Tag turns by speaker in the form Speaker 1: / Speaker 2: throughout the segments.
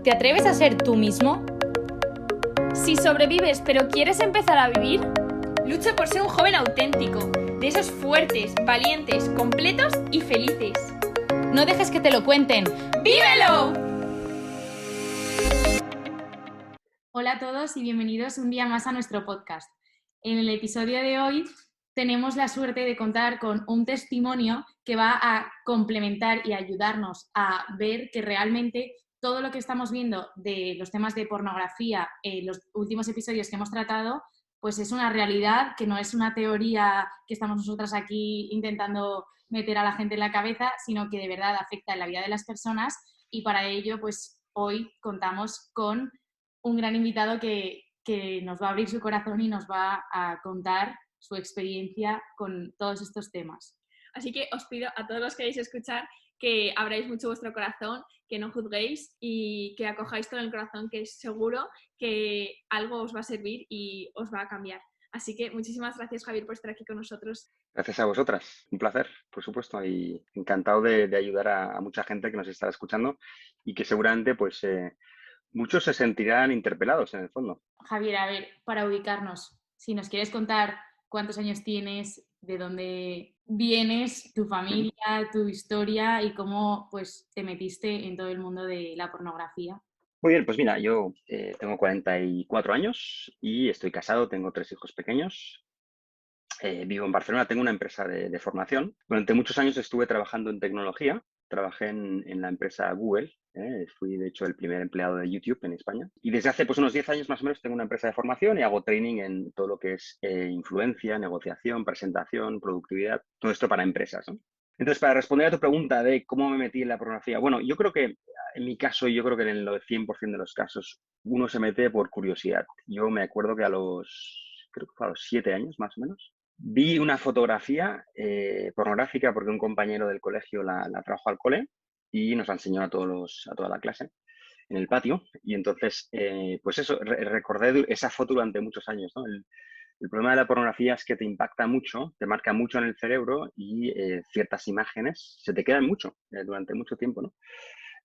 Speaker 1: ¿Te atreves a ser tú mismo?
Speaker 2: Si sobrevives pero quieres empezar a vivir, lucha por ser un joven auténtico, de esos fuertes, valientes, completos y felices.
Speaker 1: No dejes que te lo cuenten.
Speaker 2: ¡Vívelo!
Speaker 1: Hola a todos y bienvenidos un día más a nuestro podcast. En el episodio de hoy tenemos la suerte de contar con un testimonio que va a complementar y ayudarnos a ver que realmente todo lo que estamos viendo de los temas de pornografía en los últimos episodios que hemos tratado, pues es una realidad, que no es una teoría que estamos nosotras aquí intentando meter a la gente en la cabeza, sino que de verdad afecta en la vida de las personas, y para ello pues hoy contamos con un gran invitado que nos va a abrir su corazón y nos va a contar su experiencia con todos estos temas.
Speaker 2: Así que os pido a todos los que queréis escuchar que abráis mucho vuestro corazón, que no juzguéis y que acojáis todo el corazón, que es seguro que algo os va a servir y os va a cambiar. Así que muchísimas gracias, Javier, por estar aquí con nosotros.
Speaker 3: Gracias a vosotras, un placer, por supuesto, y encantado de ayudar a mucha gente que nos estará escuchando y que seguramente pues muchos se sentirán interpelados en el fondo.
Speaker 1: Javier, a ver, para ubicarnos, si nos quieres contar cuántos años tienes, de dónde vienes, tu familia, tu historia y cómo pues te metiste en todo el mundo de la pornografía.
Speaker 3: Muy bien, pues mira, yo tengo 44 años y estoy casado, tengo 3 hijos pequeños. Vivo en Barcelona, tengo una empresa de formación. Durante muchos años estuve trabajando en tecnología. Trabajé en la empresa Google. Fui, de hecho, el primer empleado de YouTube en España. Y desde hace pues, unos 10 años más o menos tengo una empresa de formación y hago training en todo lo que es influencia, negociación, presentación, productividad, todo esto para empresas, ¿no? Entonces, para responder a tu pregunta de cómo me metí en la pornografía, bueno, yo creo que en mi caso, yo creo que en el 100% de los casos, uno se mete por curiosidad. Yo me acuerdo que creo que fue a los 7 años más o menos, vi una fotografía pornográfica porque un compañero del colegio la trajo al cole y nos la enseñó a toda la clase en el patio. Y entonces, pues eso, recordé esa foto durante muchos años, ¿no? El problema de la pornografía es que te impacta mucho, te marca mucho en el cerebro y ciertas imágenes se te quedan mucho durante mucho tiempo, ¿no?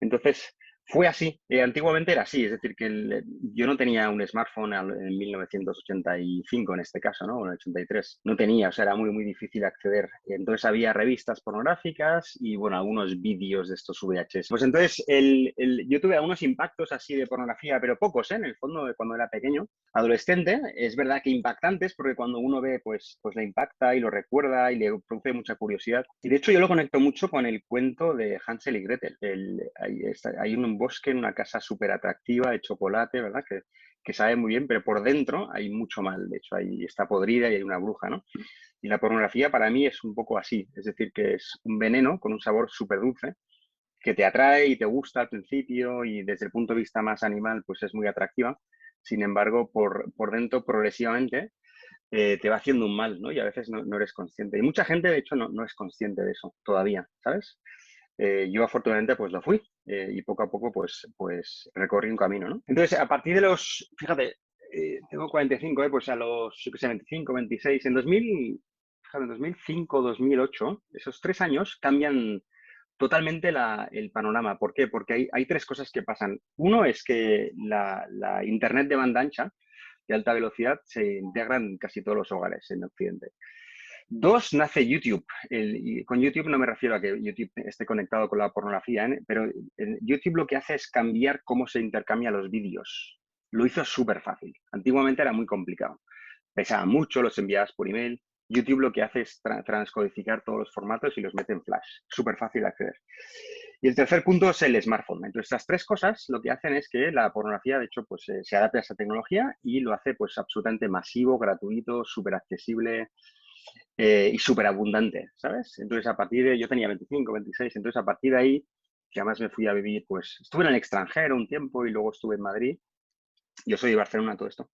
Speaker 3: Entonces, fue así. Antiguamente era así, es decir, que yo no tenía un smartphone en 1985, en este caso, ¿no? O en el 83. No tenía, o sea, era muy, muy difícil acceder. Entonces había revistas pornográficas y, bueno, algunos vídeos de estos VHS. Pues entonces yo tuve algunos impactos así de pornografía, pero pocos, ¿eh? En el fondo, de cuando era pequeño. Adolescente, es verdad que impactantes, porque cuando uno ve, pues le impacta y lo recuerda y le produce mucha curiosidad. Y de hecho yo lo conecto mucho con el cuento de Hansel y Gretel. Hay un bosque en una casa súper atractiva de chocolate, ¿verdad? Que sabe muy bien, pero por dentro hay mucho mal. De hecho, ahí está podrida y hay una bruja, ¿no? Y la pornografía para mí es un poco así. Es decir, que es un veneno con un sabor súper dulce que te atrae y te gusta al principio y desde el punto de vista más animal, pues es muy atractiva. Sin embargo, por dentro, progresivamente, te va haciendo un mal, ¿no? Y a veces no eres consciente. Y mucha gente, de hecho, no es consciente de eso todavía, ¿sabes? Yo afortunadamente pues lo fui y poco a poco pues recorrí un camino, ¿no? Entonces, a partir de fíjate, tengo 45, pues a los, yo qué sé, 25, 26, fíjate, en 2005, 2008, esos 3 años cambian totalmente el panorama. ¿Por qué? Porque hay 3 cosas que pasan. Uno es que la Internet de banda ancha de alta velocidad se integra en casi todos los hogares en Occidente. 2, nace YouTube. Y con YouTube no me refiero a que YouTube esté conectado con la pornografía, ¿eh? Pero YouTube lo que hace es cambiar cómo se intercambian los vídeos. Lo hizo súper fácil. Antiguamente era muy complicado. Pesaba mucho, los enviabas por email. YouTube lo que hace es transcodificar todos los formatos y los mete en Flash. Súper fácil de acceder. Y el tercer punto es el smartphone. Entonces, estas 3 cosas lo que hacen es que la pornografía, de hecho, pues se adapta a esa tecnología y lo hace pues absolutamente masivo, gratuito, súper accesible y súper abundante, ¿sabes? Entonces, yo tenía 25, 26, entonces a partir de ahí, que además me fui a vivir, pues estuve en el extranjero un tiempo y luego estuve en Madrid. Yo soy de Barcelona, todo esto.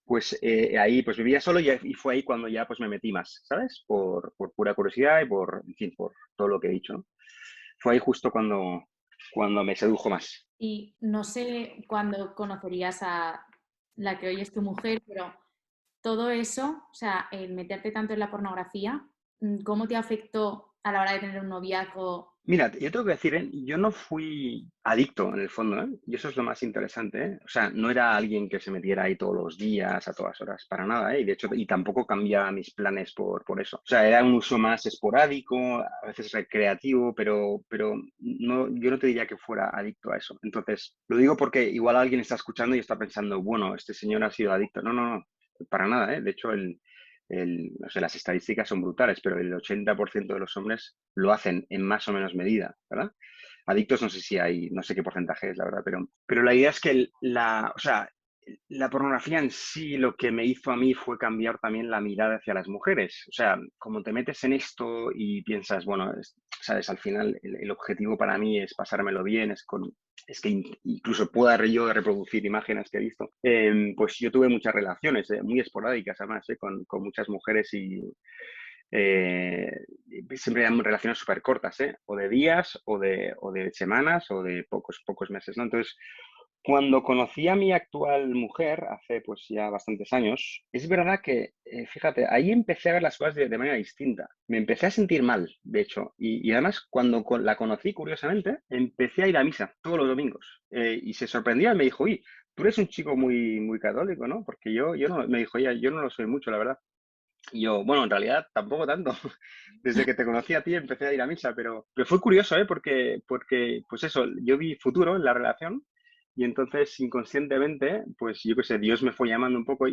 Speaker 3: Pues ahí pues vivía solo y fue ahí cuando ya pues me metí más, ¿sabes? Por pura curiosidad y en fin, por todo lo que he dicho, ¿no? Fue ahí justo cuando me sedujo más.
Speaker 1: Y no sé cuándo conocerías a la que hoy es tu mujer, pero todo eso, o sea, el meterte tanto en la pornografía, ¿cómo te afectó a la hora de tener un noviazgo
Speaker 3: Mira, yo tengo que decir, yo no fui adicto en el fondo, ¿eh? Y eso es lo más interesante, ¿eh? O sea, no era alguien que se metiera ahí todos los días, a todas horas, para nada, ¿eh? Y de hecho, y tampoco cambiaba mis planes por eso. O sea, era un uso más esporádico, a veces recreativo, pero no, yo no te diría que fuera adicto a eso. Entonces, lo digo porque igual alguien está escuchando y está pensando, bueno, este señor ha sido adicto. No, no, no, para nada, ¿eh? De hecho, no sé, las estadísticas son brutales, pero el 80% de los hombres lo hacen en más o menos medida, ¿verdad? Adictos no sé si hay, no sé qué porcentaje es, la verdad, pero la idea es que o sea, la pornografía en sí lo que me hizo a mí fue cambiar también la mirada hacia las mujeres. O sea, como te metes en esto y piensas, bueno, sabes, al final el objetivo para mí es pasármelo bien, es que incluso pueda yo reproducir imágenes que he visto. Pues yo tuve muchas relaciones, muy esporádicas además, con muchas mujeres y eh, siempre eran relaciones súper cortas, o de días, o de semanas, o de pocos meses, ¿no? Entonces, cuando conocí a mi actual mujer, hace pues ya bastantes años, es verdad que, fíjate, ahí empecé a ver las cosas de manera distinta. Me empecé a sentir mal, de hecho, y además cuando la conocí, curiosamente, empecé a ir a misa todos los domingos. Y se sorprendía y me dijo, oye, tú eres un chico muy, muy católico, ¿no? Porque yo no, me dijo ella, yo no lo soy mucho, la verdad. Y yo, bueno, en realidad tampoco tanto. Desde que te conocí a ti empecé a ir a misa, pero fue curioso, ¿eh? Porque, pues eso, yo vi futuro en la relación y entonces inconscientemente, pues yo qué sé, Dios me fue llamando un poco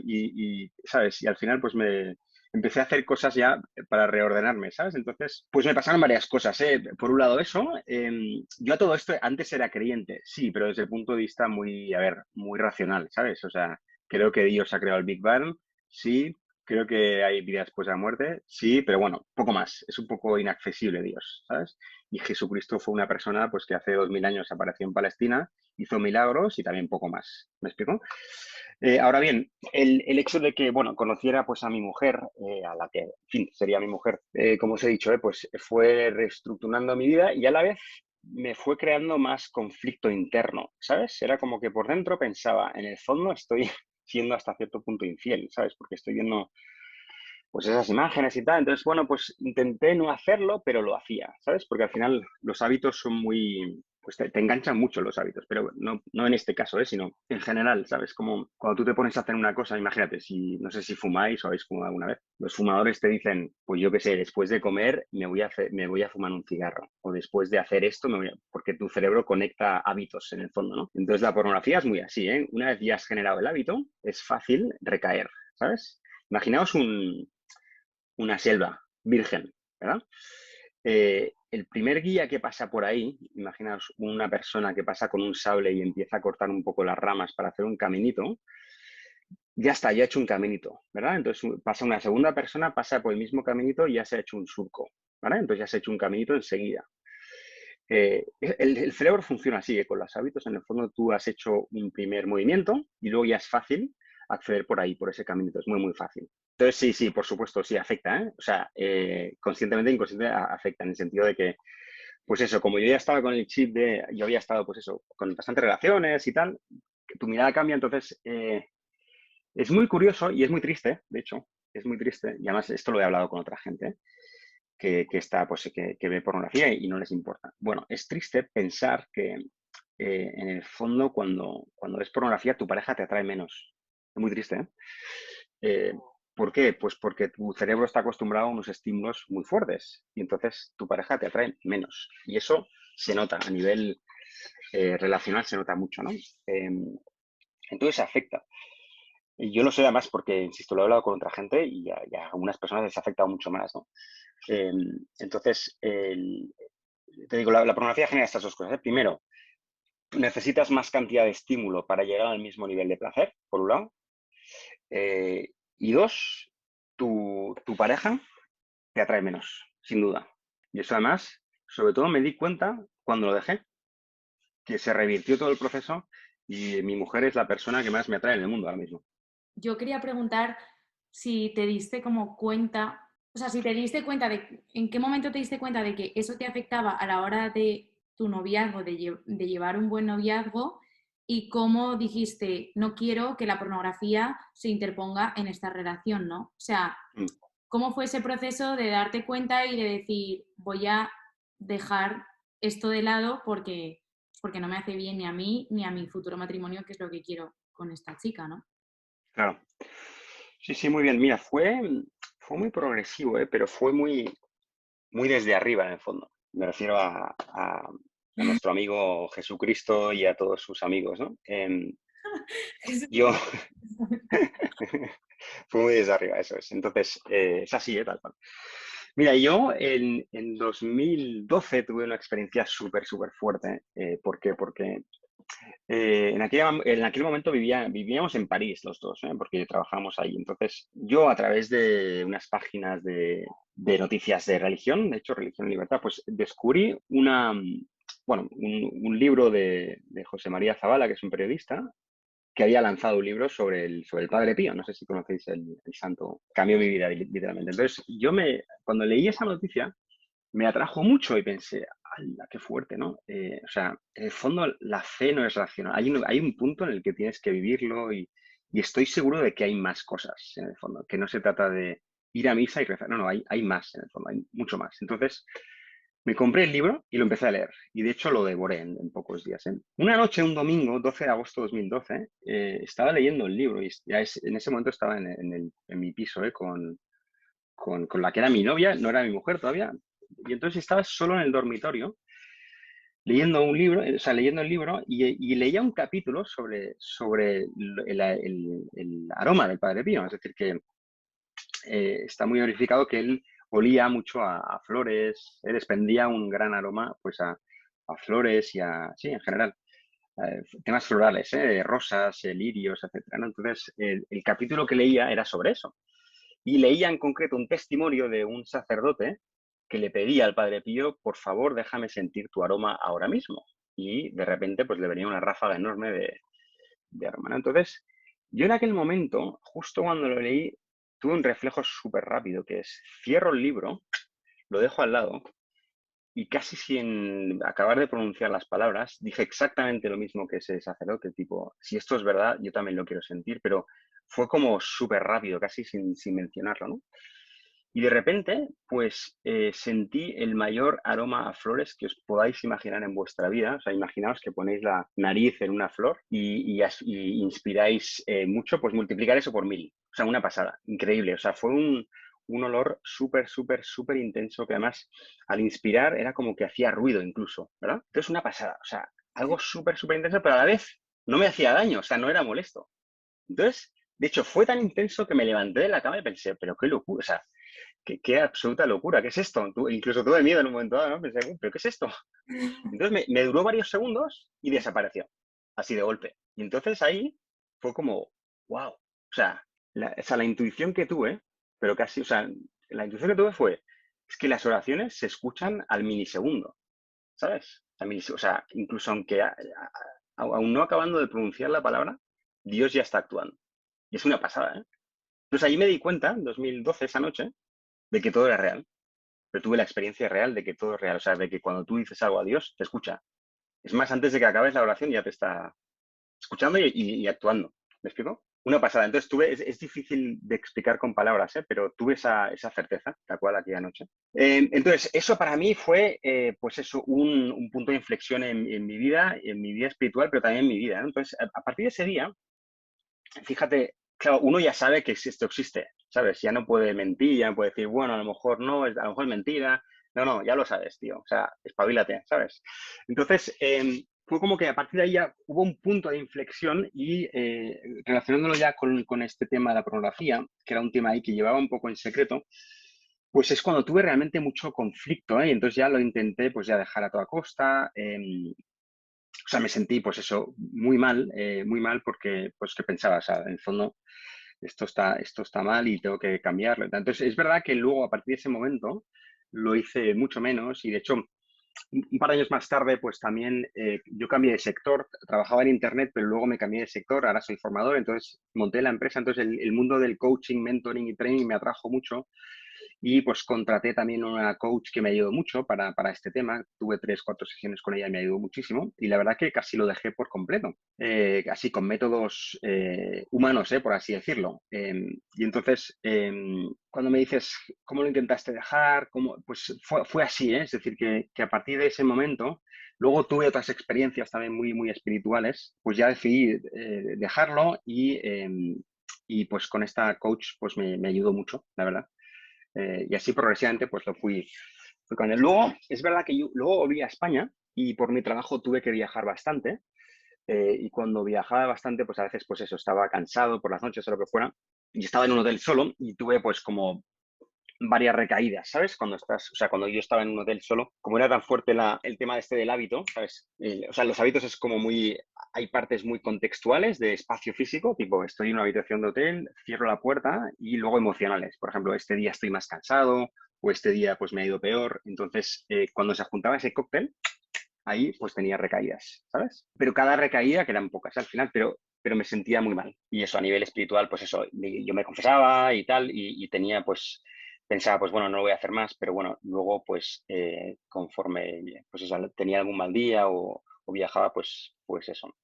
Speaker 3: ¿sabes? Y al final pues me empecé a hacer cosas ya para reordenarme, ¿sabes? Entonces, pues me pasaron varias cosas, ¿eh? Por un lado eso, yo a todo esto antes era creyente, sí, pero desde el punto de vista muy, a ver, muy racional, ¿sabes? O sea, creo que Dios ha creado el Big Bang, sí. Creo que hay vida después de la muerte, sí, pero bueno, poco más. Es un poco inaccesible Dios, ¿sabes? Y Jesucristo fue una persona pues, que hace 2000 años apareció en Palestina, hizo milagros y también poco más. ¿Me explico? Ahora bien, el hecho de que, bueno, conociera pues a mi mujer, a la que, en fin, sería mi mujer, como os he dicho, pues fue reestructurando mi vida y a la vez me fue creando más conflicto interno, ¿sabes? Era como que por dentro pensaba, en el fondo estoy siendo hasta cierto punto infiel, ¿sabes? Porque estoy viendo pues esas imágenes y tal. Entonces, bueno, pues intenté no hacerlo, pero lo hacía, ¿sabes? Porque al final los hábitos son muy, pues te enganchan mucho los hábitos, pero no en este caso, sino en general, ¿sabes? Como cuando tú te pones a hacer una cosa, imagínate, no sé si fumáis o habéis fumado alguna vez, los fumadores te dicen, pues yo qué sé, después de comer me voy a fumar un cigarro, o después de hacer esto porque tu cerebro conecta hábitos en el fondo, ¿no? Entonces la pornografía es muy así, ¿eh? Una vez ya has generado el hábito, es fácil recaer, ¿sabes? Imaginaos una selva virgen, ¿verdad? El primer guía que pasa por ahí, imaginaos una persona que pasa con un sable y empieza a cortar un poco las ramas para hacer un caminito, ya está, ya ha hecho un caminito, ¿verdad? Entonces pasa una segunda persona, pasa por el mismo caminito y ya se ha hecho un surco, ¿vale? Entonces ya se ha hecho un caminito enseguida. El cerebro funciona así, con los hábitos, en el fondo tú has hecho un primer movimiento y luego ya es fácil acceder por ahí, por ese caminito, es muy, muy fácil. Entonces, sí, sí, por supuesto, sí afecta, ¿eh? O sea, conscientemente e inconscientemente afecta en el sentido de que, pues eso, como yo ya estaba con el chip yo había estado, pues eso, con bastantes relaciones y tal, que tu mirada cambia, entonces es muy curioso y es muy triste, de hecho, es muy triste, y además esto lo he hablado con otra gente, que está, pues, que ve pornografía y no les importa. Bueno, es triste pensar que en el fondo cuando ves pornografía tu pareja te atrae menos. Es muy triste, ¿eh? Eh, ¿Por qué? Pues porque tu cerebro está acostumbrado a unos estímulos muy fuertes y entonces tu pareja te atrae menos. Y eso se nota a nivel relacional, se nota mucho, ¿no? Entonces afecta. Y yo lo sé además porque, insisto, lo he hablado con otra gente y a algunas personas les ha afectado mucho más, ¿no? Eh, entonces, te digo, la pornografía genera estas dos cosas, ¿eh? Primero, necesitas más cantidad de estímulo para llegar al mismo nivel de placer, por un lado. Y dos, tu pareja te atrae menos, sin duda. Y eso además, sobre todo me di cuenta cuando lo dejé, que se revirtió todo el proceso y mi mujer es la persona que más me atrae en el mundo ahora mismo.
Speaker 1: Yo quería preguntar si te diste como cuenta, o sea, si te diste cuenta de, ¿en qué momento te diste cuenta de que eso te afectaba a la hora de tu noviazgo, de llevar un buen noviazgo y cómo dijiste, no quiero que la pornografía se interponga en esta relación, ¿no? O sea,
Speaker 3: Mm.
Speaker 1: ¿cómo fue ese proceso de darte cuenta y de decir, voy a dejar esto de lado porque no me hace bien ni a mí ni a mi futuro matrimonio, que es lo que quiero con esta chica, ¿no?
Speaker 3: Claro. Sí, sí, muy bien. Mira, fue muy progresivo, pero fue muy desde arriba, en el fondo. Me refiero a nuestro amigo Jesucristo y a todos sus amigos, ¿no? Yo, fue muy desde arriba, eso es. Entonces, es así, tal cual. Mira, yo en 2012 tuve una experiencia súper fuerte. ¿Por qué? Porque en aquel momento vivíamos en París los dos, porque trabajábamos ahí. Entonces, yo a través de unas páginas de noticias de religión, de hecho, Religión y Libertad, pues descubrí un libro de José María Zavala, que es un periodista, que había lanzado un libro sobre el Padre Pío. No sé si conocéis el santo. Cambió mi vida, literalmente. Entonces, cuando leí esa noticia, me atrajo mucho y pensé, ¡hala, qué fuerte!, ¿no? O sea, en el fondo la fe no es racional. Hay un punto en el que tienes que vivirlo y estoy seguro de que hay más cosas en el fondo, que no se trata de ir a misa y rezar. No, hay más en el fondo, hay mucho más. Entonces, me compré el libro y lo empecé a leer. Y de hecho lo devoré en pocos días. Una noche, un domingo, 12 de agosto de 2012, estaba leyendo el libro y en ese momento estaba en mi piso, con la que era mi novia, no era mi mujer todavía, y entonces estaba solo en el dormitorio leyendo un libro, o sea, leyendo el libro y leía un capítulo sobre el aroma del Padre Pío. Es decir, que está muy verificado que él olía mucho a flores, él expendía un gran aroma pues a flores sí, en general, temas florales, rosas, lirios, etcétera, ¿no? Entonces, el capítulo que leía era sobre eso. Y leía en concreto un testimonio de un sacerdote que le pedía al Padre Pío, por favor, déjame sentir tu aroma ahora mismo. Y de repente, pues le venía una ráfaga enorme de aroma, ¿no? Entonces, yo en aquel momento, justo cuando lo leí, tuve un reflejo súper rápido, que es, cierro el libro, lo dejo al lado, y casi sin acabar de pronunciar las palabras, dije exactamente lo mismo que ese sacerdote, tipo, si esto es verdad, yo también lo quiero sentir, pero fue como súper rápido, casi sin mencionarlo, ¿no? Y de repente, pues sentí el mayor aroma a flores que os podáis imaginar en vuestra vida. O sea, imaginaos que ponéis la nariz en una flor y inspiráis mucho, pues multiplicar eso por 1000. O sea, una pasada, increíble. O sea, fue un olor súper intenso que además al inspirar era como que hacía ruido incluso, ¿verdad? Entonces, una pasada. O sea, algo súper intenso, pero a la vez no me hacía daño, o sea, no era molesto. Entonces, de hecho, fue tan intenso que me levanté de la cama y pensé, pero qué locura, o sea, qué absoluta locura, ¿qué es esto? Incluso tuve miedo en un momento dado, ¿no? Pensé, ¿pero qué es esto? Entonces me duró varios segundos y desapareció, así de golpe. Y entonces ahí fue como, wow. O sea, la intuición que tuve, pero casi, o sea, la intuición que tuve fue, es que las oraciones se escuchan al minisegundo, ¿sabes? O sea, incluso aunque aún no acabando de pronunciar la palabra, Dios ya está actuando. Y es una pasada, ¿eh? Entonces ahí me di cuenta, en 2012, esa noche, de que todo era real. Pero tuve la experiencia real de que todo es real. O sea, de que cuando tú dices algo a Dios, te escucha. Es más, antes de que acabes la oración ya te está escuchando y actuando. ¿Me explico? Una pasada. Entonces es difícil de explicar con palabras, pero tuve esa certeza, tal cual aquella noche. Entonces, eso para mí fue, pues eso, un punto de inflexión en mi vida espiritual, pero también en mi vida, ¿no? Entonces, a partir de ese día, fíjate, claro, uno ya sabe que esto existe, ¿sabes? Ya no puede mentir, ya no puede decir, bueno, a lo mejor no, a lo mejor es mentira. No, no, ya lo sabes, tío. O sea, espabilate, ¿sabes? Entonces, fue como que a partir de ahí ya hubo un punto de inflexión y relacionándolo ya con este tema de la pornografía, que era un tema ahí que llevaba un poco en secreto, pues es cuando tuve realmente mucho conflicto, ¿eh? Y entonces ya lo intenté pues ya dejar a toda costa. O sea, me sentí, pues eso, muy mal porque, pues que pensaba, o sea, en el fondo, esto está mal y tengo que cambiarlo. Entonces, es verdad que luego, a partir de ese momento, lo hice mucho menos y, de hecho, un par de años más tarde, pues también yo cambié de sector, trabajaba en Internet, pero luego me cambié de sector, ahora soy formador, entonces monté la empresa, entonces el mundo del coaching, mentoring y training me atrajo mucho y pues contraté también una coach que me ayudó mucho para este tema. Tuve 3, 4 sesiones con ella y me ayudó muchísimo y la verdad que casi lo dejé por completo, así con métodos humanos, por así decirlo. Y entonces, cuando me dices, ¿cómo lo intentaste dejar? Pues fue así, es decir, que a partir de ese momento, luego tuve otras experiencias también muy, muy espirituales, pues ya decidí dejarlo y pues con esta coach pues me ayudó mucho, la verdad. Y así progresivamente pues lo fui con él. Luego, es verdad que yo luego volví a España y por mi trabajo tuve que viajar bastante. Y cuando viajaba bastante, pues a veces pues eso, estaba cansado por las noches o lo que fuera. Y estaba en un hotel solo y tuve pues como varias recaídas, ¿sabes? Cuando yo estaba en un hotel solo, como era tan fuerte el tema del hábito, ¿sabes? O sea, los hábitos es como hay partes muy contextuales de espacio físico, tipo, estoy en una habitación de hotel, cierro la puerta, y luego emocionales. Por ejemplo, este día estoy más cansado o este día pues me ha ido peor. Entonces, cuando se juntaba ese cóctel, ahí pues tenía recaídas, ¿sabes? Pero cada recaída, que eran pocas al final, pero me sentía muy mal. Y eso a nivel espiritual, pues eso, yo me confesaba y tal, y tenía pues, pensaba, pues bueno, no lo voy a hacer más, pero bueno, luego pues conforme pues eso, tenía algún mal día o viajaba, pues eso,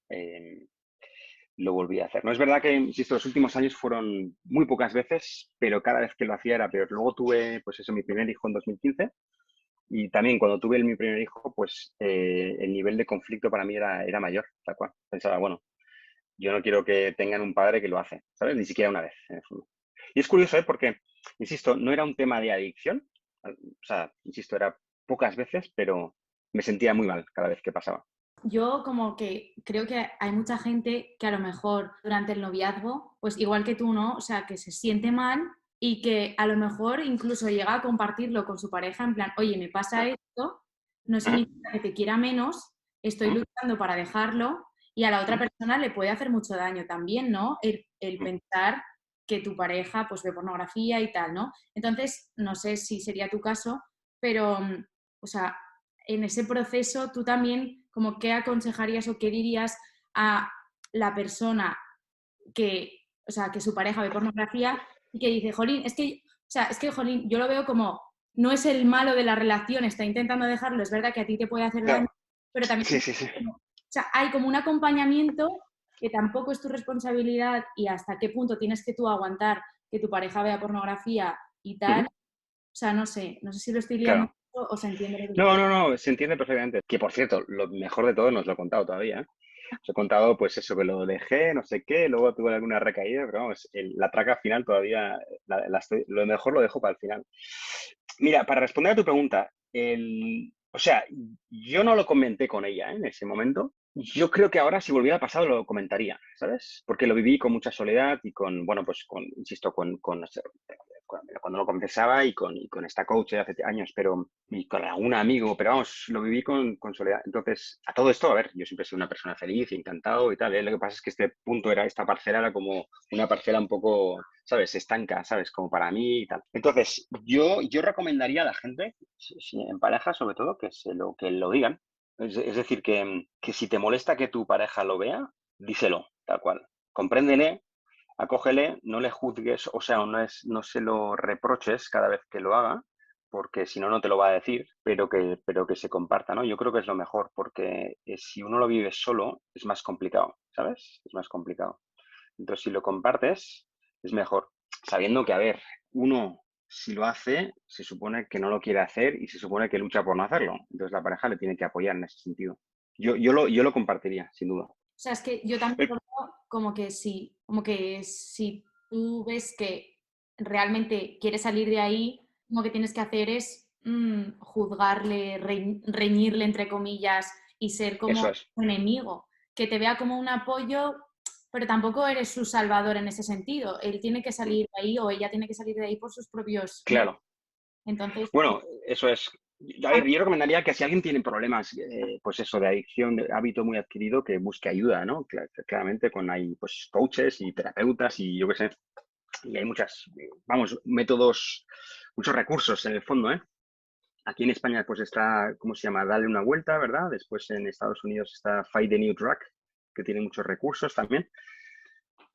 Speaker 3: lo volví a hacer. No es verdad que, insisto, los últimos años fueron muy pocas veces, pero cada vez que lo hacía era peor. Luego tuve, pues eso, mi primer hijo en 2015 y también cuando tuve mi primer hijo, pues el nivel de conflicto para mí era mayor, tal cual. Pensaba, bueno, yo no quiero que tengan un padre que lo hace, ¿sabes? Ni siquiera una vez, en el fondo. Y es curioso, ¿eh? Porque, insisto, no era un tema de adicción, o sea, insisto, era pocas veces, pero me sentía muy mal cada vez que pasaba.
Speaker 1: Yo como que creo que hay mucha gente que a lo mejor durante el noviazgo, pues igual que tú, ¿no? O sea, que se siente mal y que a lo mejor incluso llega a compartirlo con su pareja en plan, oye, me pasa esto, no significa que te quiera menos, estoy luchando para dejarlo y a la otra persona le puede hacer mucho daño también, ¿no? El pensar que tu pareja pues ve pornografía y tal, ¿no? Entonces, no sé si sería tu caso, pero, o sea, en ese proceso tú también, como qué aconsejarías o qué dirías a la persona que, o sea, que su pareja ve pornografía y que dice, jolín, jolín, yo lo veo como, no es el malo de la relación, está intentando dejarlo, es verdad que a ti te puede hacer daño,
Speaker 3: Claro.
Speaker 1: pero también,
Speaker 3: Sí, sí, sí.
Speaker 1: o sea, hay como un acompañamiento que tampoco es tu responsabilidad y hasta qué punto tienes que tú aguantar que tu pareja vea pornografía y tal. O sea, no sé si lo estoy liando
Speaker 3: Claro.
Speaker 1: mucho o se entiende lo que quiero.
Speaker 3: No, se entiende perfectamente. Que por cierto, lo mejor de todo no os lo he contado todavía, ¿eh? Os he contado, pues eso, que lo dejé, no sé qué, luego tuve alguna recaída, pero vamos, la traca final todavía, lo mejor lo dejo para el final. Mira, para responder a tu pregunta, o sea, yo no lo comenté con ella, en ese momento. Yo creo que ahora, si volviera a pasar, lo comentaría, ¿sabes? Porque lo viví con mucha soledad y bueno, pues insisto, cuando lo confesaba y con esta coach de hace años, y con algún amigo, pero vamos, lo viví con soledad. Entonces, a todo esto, a ver, yo siempre soy una persona feliz y encantado y tal, ¿eh? Lo que pasa es que esta parcela era como una parcela un poco, ¿sabes? Estanca, ¿sabes? Como para mí y tal. Entonces, yo recomendaría a la gente, en pareja sobre todo, que lo digan. Es decir, que si te molesta que tu pareja lo vea, díselo, tal cual. Compréndele, acógele, no le juzgues, o sea, no se lo reproches cada vez que lo haga, porque si no, no te lo va a decir, pero que se comparta, ¿no? Yo creo que es lo mejor, porque si uno lo vive solo, es más complicado, ¿sabes? Es más complicado. Entonces, si lo compartes, es mejor, sabiendo que, a ver, uno, si lo hace, se supone que no lo quiere hacer y se supone que lucha por no hacerlo. Entonces, la pareja le tiene que apoyar en ese sentido. Yo lo compartiría, sin duda.
Speaker 1: O sea, es que yo también lo veo como que si tú ves que realmente quieres salir de ahí, lo que tienes que hacer es juzgarle, reñirle, entre comillas, y ser como
Speaker 3: Eso es,
Speaker 1: un enemigo, que te vea como un apoyo, pero tampoco eres su salvador en ese sentido. Él tiene que salir de ahí o ella tiene que salir de ahí por sus propios medios.
Speaker 3: claro.
Speaker 1: Entonces,
Speaker 3: Bueno, eso es. A ver, yo recomendaría que si alguien tiene problemas, pues eso, de adicción, de hábito muy adquirido, que busque ayuda, ¿no? Claramente hay pues coaches y terapeutas y yo qué sé, y hay vamos, métodos, muchos recursos en el fondo, ¿eh? Aquí en España pues está, ¿cómo se llama? Dale una vuelta, ¿verdad? Después en Estados Unidos está Fight the New Drug, que tiene muchos recursos también.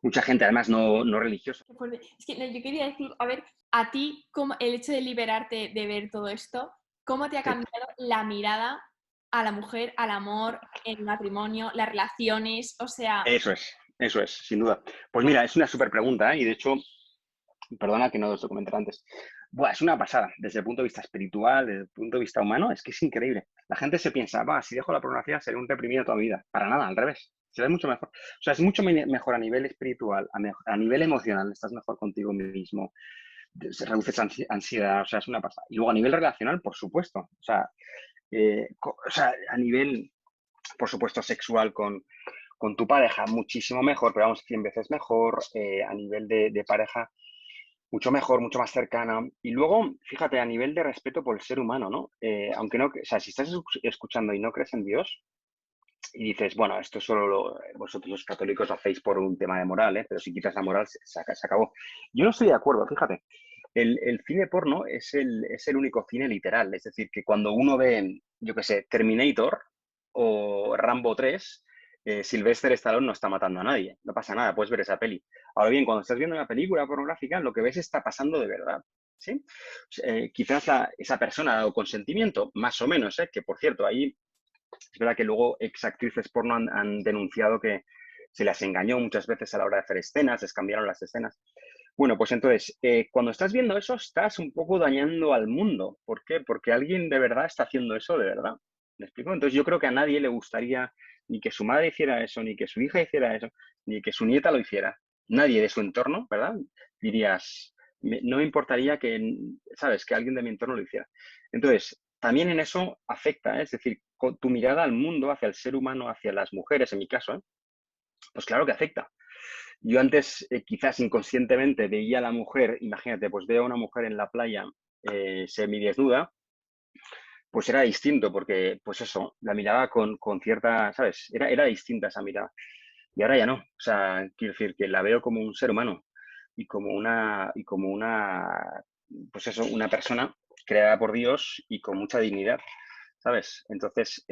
Speaker 3: Mucha gente, además, no religiosa.
Speaker 2: Qué fuerte. Es que no, yo quería decir, a ver, a ti, cómo, el hecho de liberarte de ver todo esto, ¿cómo te ha
Speaker 3: Sí.
Speaker 2: cambiado la mirada a la mujer, al amor, el matrimonio, las relaciones? O sea,
Speaker 3: Eso es, sin duda. Pues mira, es una súper pregunta, ¿eh? Y de hecho, perdona que no os lo comenté antes. Buah, es una pasada, desde el punto de vista espiritual, desde el punto de vista humano, es que es increíble. La gente se piensa, va, si dejo la pornografía seré un reprimido toda mi vida. Para nada, al revés. Se ve mucho mejor. O sea, es mucho mejor a nivel espiritual, a nivel emocional, estás mejor contigo mismo, se reduces ansiedad, o sea, es una pasada. Y luego a nivel relacional, por supuesto. O sea, a nivel, por supuesto, sexual con tu pareja, muchísimo mejor, pero vamos, 100 veces mejor. A nivel de pareja, mucho mejor, mucho más cercana. Y luego, fíjate, a nivel de respeto por el ser humano, ¿no? Aunque no, o sea, si estás escuchando y no crees en Dios y dices, bueno, esto solo vosotros los católicos lo hacéis por un tema de moral, ¿eh? Pero si quitas la moral, se acabó. Yo no estoy de acuerdo, fíjate. El cine porno es el único cine literal. Es decir, que cuando uno ve, yo qué sé, Terminator o Rambo 3, Sylvester Stallone no está matando a nadie. No pasa nada, puedes ver esa peli. Ahora bien, cuando estás viendo una película pornográfica, lo que ves está pasando de verdad. ¿Sí? Quizás esa persona ha dado consentimiento, más o menos, que por cierto, ahí es verdad que luego exactrices porno han denunciado que se las engañó muchas veces a la hora de hacer escenas, les cambiaron las escenas. Bueno, pues entonces, cuando estás viendo eso, estás un poco dañando al mundo. ¿Por qué? Porque alguien de verdad está haciendo eso de verdad. ¿Me explico? Entonces yo creo que a nadie le gustaría ni que su madre hiciera eso, ni que su hija hiciera eso, ni que su nieta lo hiciera. Nadie de su entorno, ¿verdad? Dirías, no me importaría que, ¿sabes?, que alguien de mi entorno lo hiciera. Entonces, también en eso afecta, ¿eh? Es decir, con tu mirada al mundo, hacia el ser humano, hacia las mujeres, en mi caso, ¿eh? Pues claro que afecta. Yo antes, quizás inconscientemente, veía a la mujer, imagínate, pues veo a una mujer en la playa semidesnuda, pues era distinto, porque, pues eso, la miraba con cierta, ¿sabes? Era distinta esa mirada. Y ahora ya no. O sea, quiero decir que la veo como un ser humano y como una, pues eso, una persona creada por Dios y con mucha dignidad, ¿sabes? Entonces,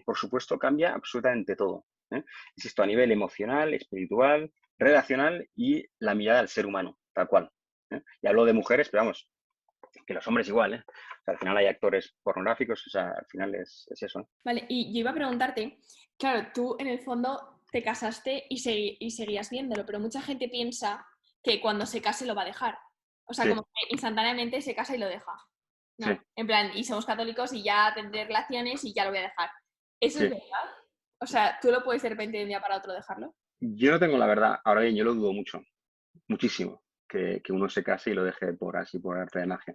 Speaker 3: por supuesto, cambia absolutamente todo, ¿eh? Insisto, a nivel emocional, espiritual, relacional y la mirada al ser humano, tal cual, ¿eh? Y hablo de mujeres, pero vamos, que los hombres igual, ¿eh? O sea, al final hay actores pornográficos, o sea, al final es eso, ¿eh?
Speaker 2: vale, y yo iba a preguntarte, claro, tú en el fondo te casaste y seguías viéndolo, pero mucha gente piensa que cuando se case lo va a dejar. O sea,
Speaker 3: Sí,
Speaker 2: como que instantáneamente se casa y lo deja.
Speaker 3: sí,
Speaker 2: ¿No? En plan, y somos católicos y ya tendré relaciones y ya lo voy a dejar. ¿Eso es
Speaker 3: sí.
Speaker 2: verdad? O sea, ¿tú lo puedes de repente de un día para otro dejarlo?
Speaker 3: Yo no tengo la verdad, ahora bien, yo lo dudo mucho, muchísimo, que uno se case y lo deje por así, por arte de magia.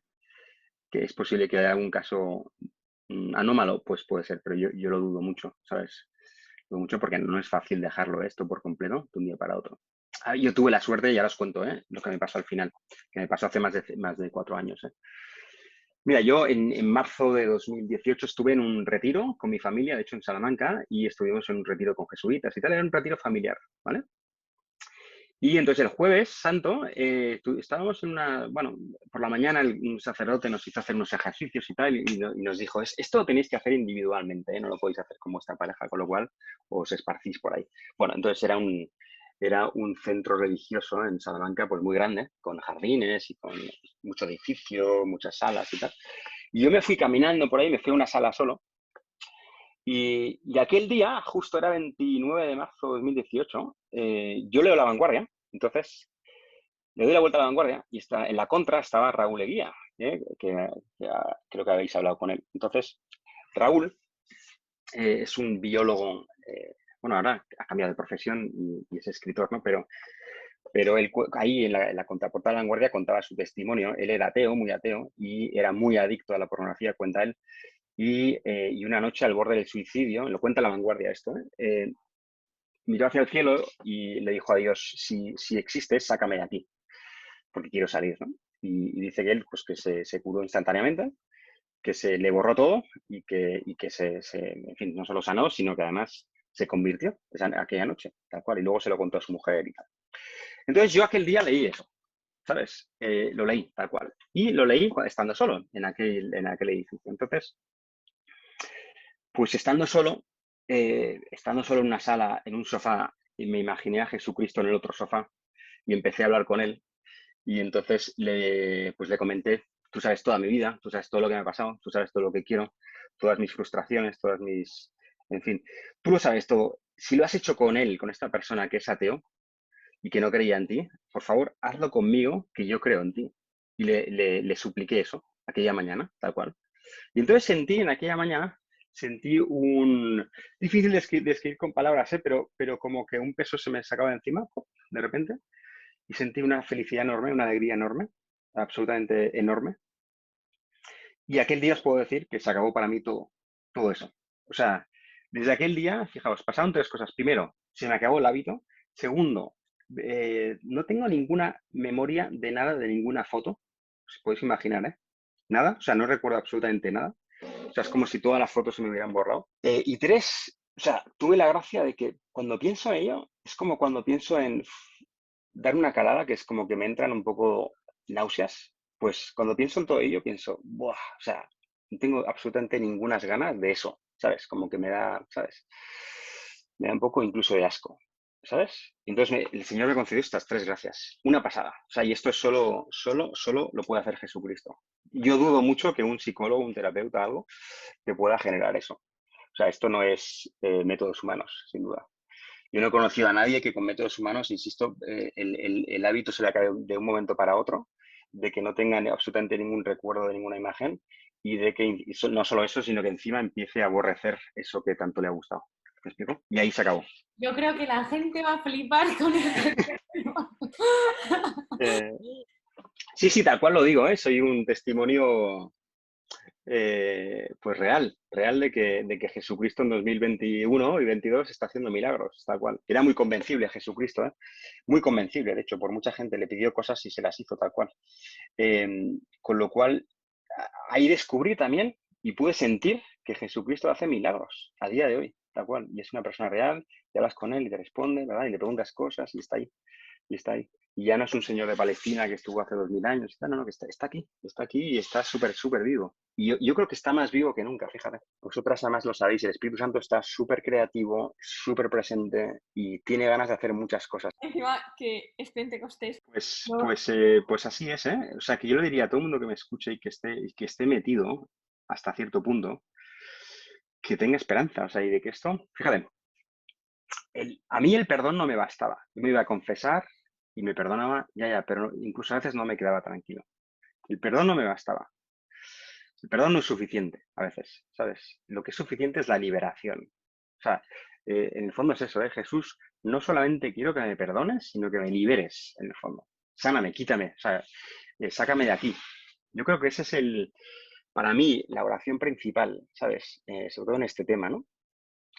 Speaker 3: Que es posible que haya algún caso anómalo, pues puede ser, pero yo lo dudo mucho, ¿sabes? Lo dudo mucho porque no es fácil dejarlo esto por completo de un día para otro. Yo tuve la suerte, ya os cuento, lo que me pasó al final, que me pasó hace más de 4 años. Mira, yo en marzo de 2018 estuve en un retiro con mi familia, de hecho en Salamanca, y estuvimos en un retiro con jesuitas y tal, era un retiro familiar, ¿vale? Y entonces el jueves santo estábamos bueno, por la mañana un sacerdote nos hizo hacer unos ejercicios y tal, y nos dijo, esto lo tenéis que hacer individualmente, no lo podéis hacer con vuestra pareja, con lo cual os esparcís por ahí. Bueno, entonces era un centro religioso en Salamanca, pues muy grande, con jardines y con mucho edificio, muchas salas y tal. Y yo me fui caminando por ahí, me fui a una sala solo, y aquel día, justo era 29 de marzo de 2018, yo leo La Vanguardia, entonces le doy la vuelta a La Vanguardia y en la contra estaba Raúl Eguía, que creo que habéis hablado con él. Entonces, Raúl es un biólogo, bueno, ahora ha cambiado de profesión y es escritor, ¿no? Pero él, ahí en la contraportada de La Vanguardia contaba su testimonio. Él era ateo, muy ateo, y era muy adicto a la pornografía, cuenta él. Y una noche al borde del suicidio, lo cuenta La Vanguardia esto, miró hacia el cielo y le dijo a Dios, si existes, sácame de aquí, porque quiero salir, ¿no? Y dice que él, pues que se curó instantáneamente, que se le borró todo y que en fin, no solo sanó, sino que además se convirtió aquella noche, tal cual, y luego se lo contó a su mujer y tal. Entonces yo aquel día leí eso, ¿sabes? Lo leí, tal cual. Y lo leí estando solo en aquel edificio. Entonces, pues estando solo en una sala, en un sofá, y me imaginé a Jesucristo en el otro sofá y empecé a hablar con él. Y entonces pues le comenté, tú sabes toda mi vida, tú sabes todo lo que me ha pasado, tú sabes todo lo que quiero, todas mis frustraciones, todas mis... En fin, tú lo sabes todo. Si lo has hecho con él, con esta persona que es ateo y que no creía en ti, por favor, hazlo conmigo, que yo creo en ti. Y le supliqué eso aquella mañana, tal cual. Y entonces en aquella mañana, sentí un... Difícil de escribir con palabras, ¿eh? Pero como que un peso se me sacaba de encima, de repente, y sentí una felicidad enorme, una alegría enorme, absolutamente enorme. Y aquel día os puedo decir que se acabó para mí todo eso. O sea, desde aquel día, fijaos, pasaron tres cosas. Primero, se me acabó el hábito. Segundo, no tengo ninguna memoria de nada, de ninguna foto. Os podéis imaginar, ¿eh? Nada, o sea, no recuerdo absolutamente nada. O sea, es como si todas las fotos se me hubieran borrado. Y tres, o sea, tuve la gracia de que cuando pienso en ello, es como cuando pienso en dar una calada, que es como que me entran un poco náuseas. Pues cuando pienso en todo ello, pienso, ¡buah! O sea, no tengo absolutamente ninguna ganas de eso, ¿sabes? Como que me da, ¿sabes? Me da un poco incluso de asco, ¿sabes? Entonces el Señor me concedió estas tres gracias. Una pasada. O sea, y esto es solo lo puede hacer Jesucristo. Yo dudo mucho que un psicólogo, un terapeuta, algo, te pueda generar eso. O sea, esto no es métodos humanos, sin duda. Yo no he conocido a nadie que con métodos humanos, insisto, el hábito se le acabe de un momento para otro, de que no tengan absolutamente ningún recuerdo de ninguna imagen y de que no solo eso, sino que encima empiece a aborrecer eso que tanto le ha gustado. ¿Me explico? Y ahí se acabó.
Speaker 1: Yo creo que la gente va a flipar con este tema.
Speaker 3: Eh, sí, tal cual lo digo, ¿eh? Soy un testimonio pues real de que Jesucristo en 2021 y 22 está haciendo milagros, tal cual. Era muy convencible Jesucristo, ¿eh? Muy convencible, de hecho, por mucha gente le pidió cosas y se las hizo tal cual. Con lo cual, ahí descubrí también y pude sentir que Jesucristo hace milagros a día de hoy, tal cual. Y es una persona real, y hablas con él y te responde, ¿verdad? Y le preguntas cosas y está ahí, y está ahí. Y ya no es un señor de Palestina que estuvo hace 2000 años, no, que está aquí y está súper vivo. Y yo creo que está más vivo que nunca, fíjate. Vosotras además lo sabéis, el Espíritu Santo está súper creativo, súper presente y tiene ganas de hacer muchas cosas.
Speaker 2: Encima que es Pentecostés.
Speaker 3: Pues así es, ¿eh? O sea, que yo le diría a todo el mundo que me escuche y que esté metido hasta cierto punto, que tenga esperanza, o sea, y de que esto, fíjate, a mí el perdón no me bastaba. Yo me iba a confesar y me perdonaba, pero incluso a veces no me quedaba tranquilo. El perdón no me bastaba. El perdón no es suficiente a veces, ¿sabes? Lo que es suficiente es la liberación. O sea, en el fondo es eso, ¿eh? Jesús, no solamente quiero que me perdones, sino que me liberes, en el fondo. Sáname, quítame, o sea, sácame de aquí. Yo creo que ese es para mí, la oración principal, ¿sabes? Sobre todo en este tema, ¿no?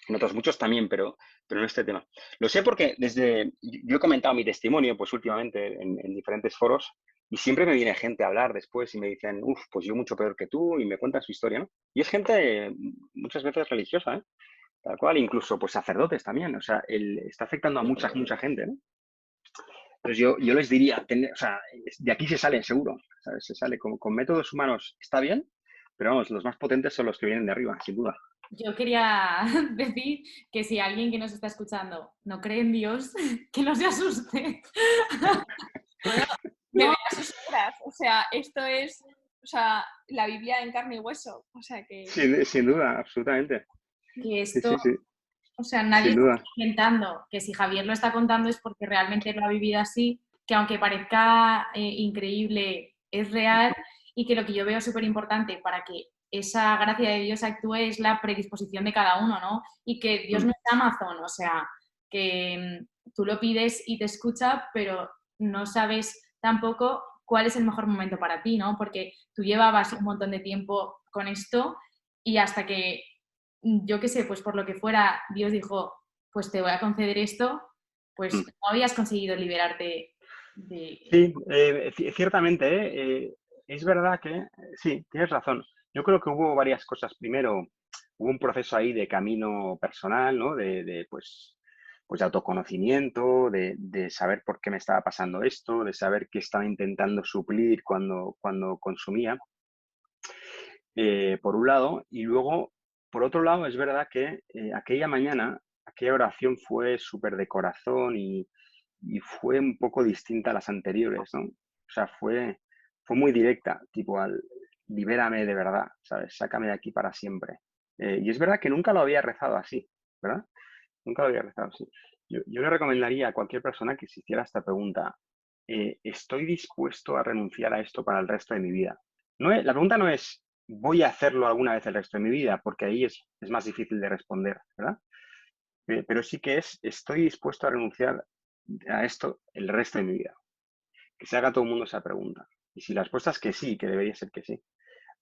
Speaker 3: En otros muchos también, pero en este tema. Lo sé porque yo he comentado mi testimonio, pues últimamente en diferentes foros, y siempre me viene gente a hablar después y me dicen, uff, pues yo mucho peor que tú, y me cuentan su historia, ¿no? Y es gente muchas veces religiosa, ¿eh? Tal cual, incluso pues sacerdotes también, o sea, está afectando a mucha gente, ¿no? Entonces yo les diría, o sea, de aquí se sale seguro, ¿sabes? Se sale con métodos humanos, está bien, pero vamos, los más potentes son los que vienen de arriba, sin duda.
Speaker 1: Yo quería decir que si alguien que nos está escuchando no cree en Dios, que no se asuste.
Speaker 2: Bueno, de veras oscuras. O sea, esto es, o sea, la Biblia en carne y hueso. O sea que...
Speaker 3: Sin duda, absolutamente.
Speaker 1: Que
Speaker 3: Sí,
Speaker 1: esto,
Speaker 3: sí, sí,
Speaker 1: o sea, nadie
Speaker 3: sin
Speaker 1: lo
Speaker 3: duda.
Speaker 1: está inventando, que si Javier lo está contando es porque realmente lo ha vivido así, que aunque parezca increíble, es real y que lo que yo veo súper importante para que esa gracia de Dios actúe es la predisposición de cada uno, ¿no? Y que Dios no es Amazon, o sea, que tú lo pides y te escucha, pero no sabes tampoco cuál es el mejor momento para ti, ¿no? Porque tú llevabas un montón de tiempo con esto y hasta que yo qué sé, pues por lo que fuera, Dios dijo, pues te voy a conceder esto, pues no habías conseguido liberarte de...
Speaker 3: Sí, ciertamente, es verdad que sí, tienes razón. Yo creo que hubo varias cosas. Primero, hubo un proceso ahí de camino personal, ¿no? Pues de autoconocimiento, de saber por qué me estaba pasando esto, de saber qué estaba intentando suplir cuando consumía, por un lado. Y luego, por otro lado, es verdad que aquella mañana
Speaker 4: aquella oración fue súper de corazón y fue un poco distinta a las anteriores, ¿no? O sea, fue muy directa, tipo libérame de verdad, ¿sabes? Sácame de aquí para siempre. Y es verdad que nunca lo había rezado así, ¿verdad? Nunca lo había rezado así. Yo le recomendaría a cualquier persona que se hiciera esta pregunta, ¿estoy dispuesto a renunciar a esto para el resto de mi vida? La pregunta no es, ¿voy a hacerlo alguna vez el resto de mi vida? Porque ahí es más difícil de responder, ¿verdad? Pero sí que ¿estoy dispuesto a renunciar a esto el resto de mi vida? Que se haga todo el mundo esa pregunta. Y si la respuesta es que sí, que debería ser que sí,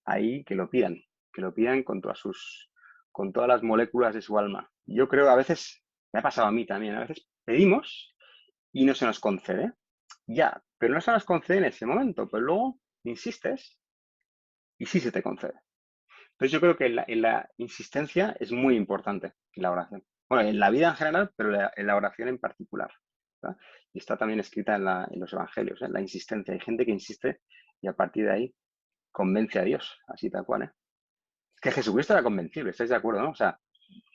Speaker 4: ahí que lo pidan con con todas las moléculas de su alma. Yo creo, a veces, me ha pasado a mí también, a veces pedimos y no se nos concede. Ya, pero no se nos concede en ese momento, pero luego insistes y sí se te concede. Entonces yo creo que en la insistencia es muy importante en la oración. Bueno, en la vida en general, pero en la oración en particular, ¿verdad? Y está también escrita en los evangelios, ¿eh? La insistencia. Hay gente que insiste y a partir de ahí convence a Dios, así tal cual, ¿eh? Es que Jesucristo era convencible, ¿estáis de acuerdo, no? O sea,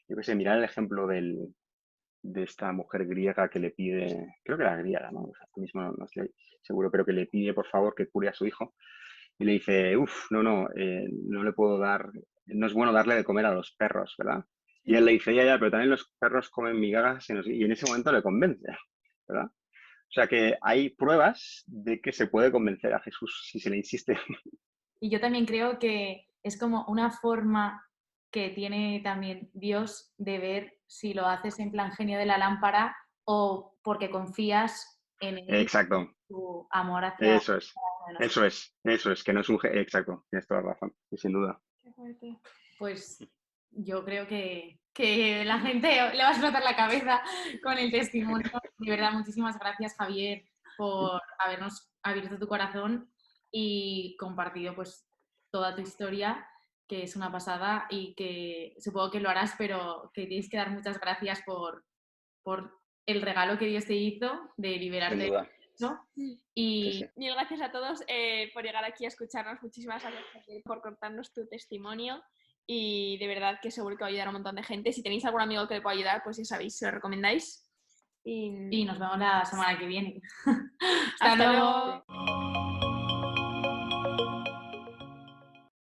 Speaker 4: yo qué sé, mirad el ejemplo de esta mujer griega que le pide, creo que era griega, ¿no? O sea, ahora mismo no estoy seguro, pero que le pide por favor que cure a su hijo. Y le dice, no le puedo dar, no es bueno darle de comer a los perros, ¿verdad? Y él le dice, ya, pero también los perros comen migajas y en ese momento le convence, ¿verdad? O sea que hay pruebas de que se puede convencer a Jesús si se le insiste.
Speaker 1: Y yo también creo que es como una forma que tiene también Dios de ver si lo haces en plan genio de la lámpara o porque confías en Él,
Speaker 4: Exacto,
Speaker 1: tu amor hacia
Speaker 4: eso es,
Speaker 1: cada uno de nosotros.
Speaker 4: que no es exacto, tienes toda la razón, y sin duda.
Speaker 2: Qué fuerte.
Speaker 1: Pues yo creo que la gente le va a explotar la cabeza con el testimonio. De verdad, muchísimas gracias, Javier, por habernos abierto tu corazón y compartido pues toda tu historia, que es una pasada y que supongo que lo harás, pero que tienes que dar muchas gracias por el regalo que Dios te hizo de liberarte
Speaker 3: Sin
Speaker 1: de
Speaker 3: duda.
Speaker 1: eso.
Speaker 3: Sí,
Speaker 1: Y
Speaker 3: sí.
Speaker 2: Mil gracias a todos por llegar aquí a escucharnos. Muchísimas gracias Javier, por contarnos tu testimonio y de verdad que seguro que va a ayudar a un montón de gente. Si tenéis algún amigo que le pueda ayudar, pues ya sabéis, se lo recomendáis.
Speaker 1: nos vemos la semana que viene.
Speaker 2: Hasta luego.